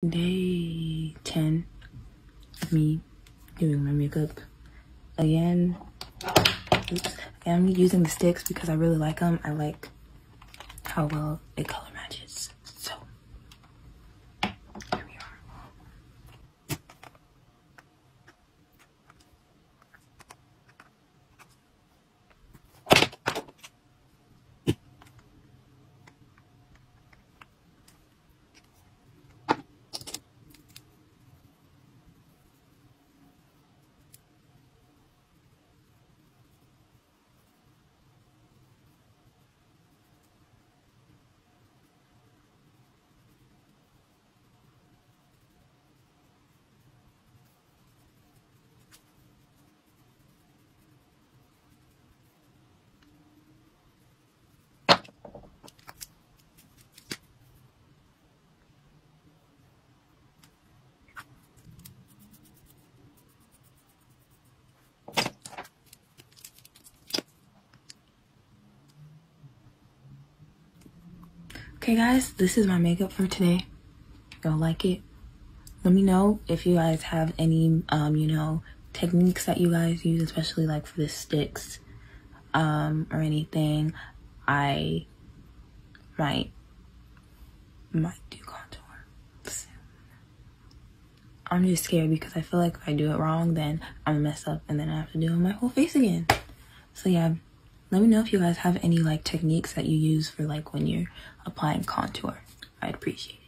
Day 10 of me doing my makeup again. I'm using the sticks because I really like them. I like how well it color matches. So here we are. Okay guys, this is my makeup for today. Y'all like it? Let me know if you guys have any you know, techniques that you guys use, especially like for the sticks or anything. I might do contour soon. I'm just scared because I feel like if I do it wrong, then I'm gonna mess up and then I have to do my whole face again. So yeah, let me know if you guys have any like techniques that you use for like when you're applying contour. I'd appreciate it.